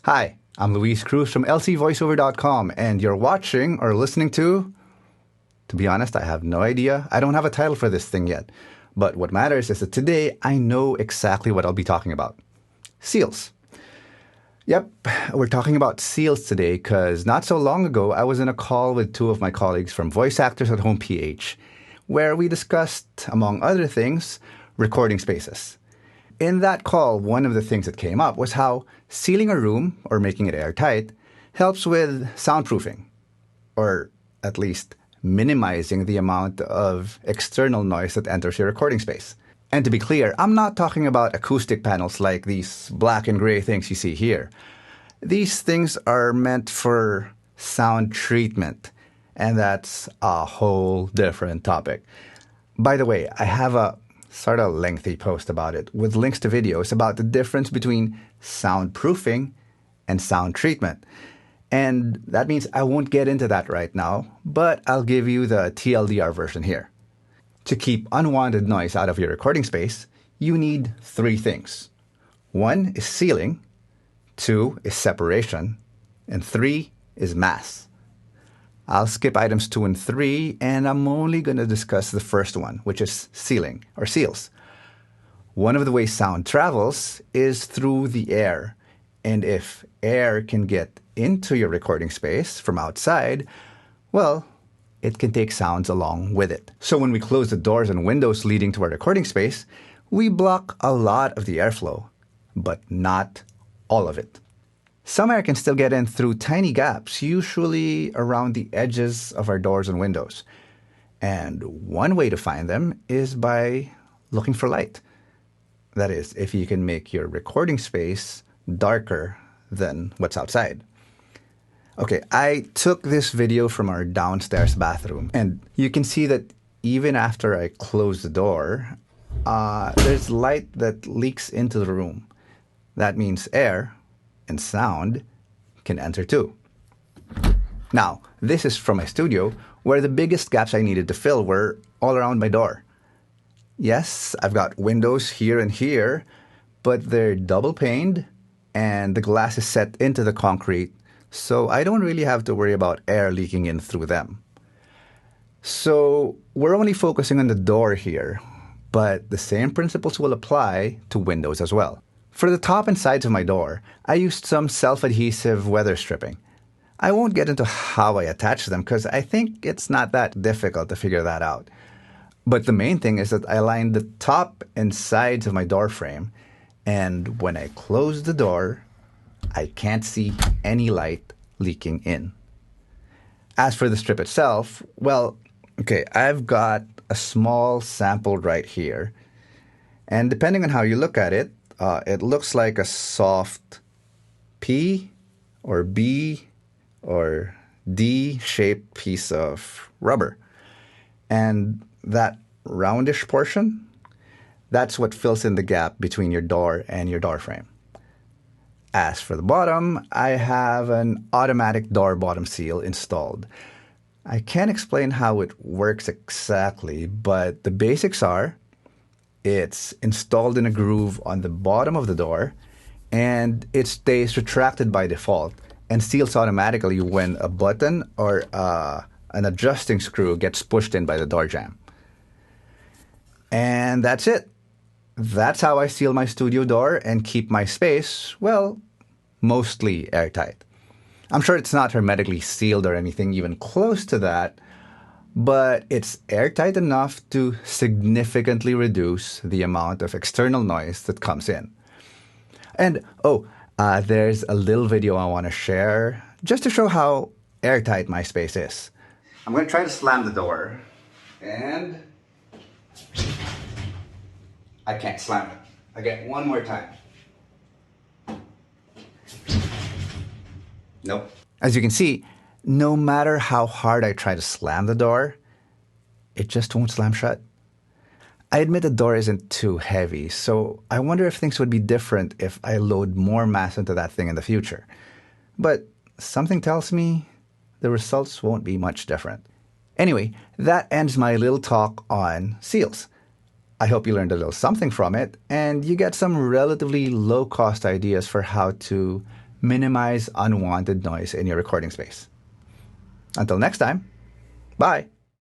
Hi, I'm Luis Cruz from lcvoiceover.com, and you're watching or listening to be honest, I have no idea. I don't have a title for this thing yet. But what matters is that today I know exactly what I'll be talking about. Seals. Yep, we're talking about seals today because not so long ago I was in a call with two of my colleagues from Voice Actors at Home PH, where we discussed, among other things, recording spaces. In that call, one of the things that came up was how sealing a room, or making it airtight, helps with soundproofing, or at least minimizing the amount of external noise that enters your recording space. And to be clear, I'm not talking about acoustic panels like these black and gray things you see here. These things are meant for sound treatment, and that's a whole different topic. By the way, I have a sort of lengthy post about it with links to videos about the difference between soundproofing and sound treatment. And that means I won't get into that right now, but I'll give you the TLDR version here. To keep unwanted noise out of your recording space, you need three things. One is sealing, two is separation, and three is mass. I'll skip items 2 and 3, and I'm only going to discuss the first one, which is sealing, or seals. One of the ways sound travels is through the air, and if air can get into your recording space from outside, well, it can take sounds along with it. So when we close the doors and windows leading to our recording space, we block a lot of the airflow, but not all of it. Some air can still get in through tiny gaps, usually around the edges of our doors and windows. And one way to find them is by looking for light. That is, if you can make your recording space darker than what's outside. Okay, I took this video from our downstairs bathroom, and you can see that even after I close the door, there's light that leaks into the room. That means air and sound can enter too. Now, this is from my studio, where the biggest gaps I needed to fill were all around my door. Yes, I've got windows here and here, but they're double paned, and the glass is set into the concrete, so I don't really have to worry about air leaking in through them. So we're only focusing on the door here, but the same principles will apply to windows as well. For the top and sides of my door, I used some self-adhesive weather stripping. I won't get into how I attach them because I think it's not that difficult to figure that out. But the main thing is that I lined the top and sides of my door frame, and when I close the door, I can't see any light leaking in. As for the strip itself, well, okay, I've got a small sample right here, and depending on how you look at it, it looks like a soft P or B or D-shaped piece of rubber. And that roundish portion, that's what fills in the gap between your door and your door frame. As for the bottom, I have an automatic door bottom seal installed. I can't explain how it works exactly, but the basics are it's installed in a groove on the bottom of the door, and it stays retracted by default and seals automatically when a button or an adjusting screw gets pushed in by the door jamb. And that's it. That's how I seal my studio door and keep my space, well, mostly airtight. I'm sure it's not hermetically sealed or anything even close to that, but it's airtight enough to significantly reduce the amount of external noise that comes in. And, there's a little video I want to share just to show how airtight my space is. I'm going to try to slam the door, and I can't slam it. Again, one more time. Nope. As you can see, no matter how hard I try to slam the door, it just won't slam shut. I admit the door isn't too heavy, so I wonder if things would be different if I load more mass into that thing in the future. But something tells me the results won't be much different. Anyway, that ends my little talk on seals. I hope you learned a little something from it, and you get some relatively low-cost ideas for how to minimize unwanted noise in your recording space. Until next time, bye.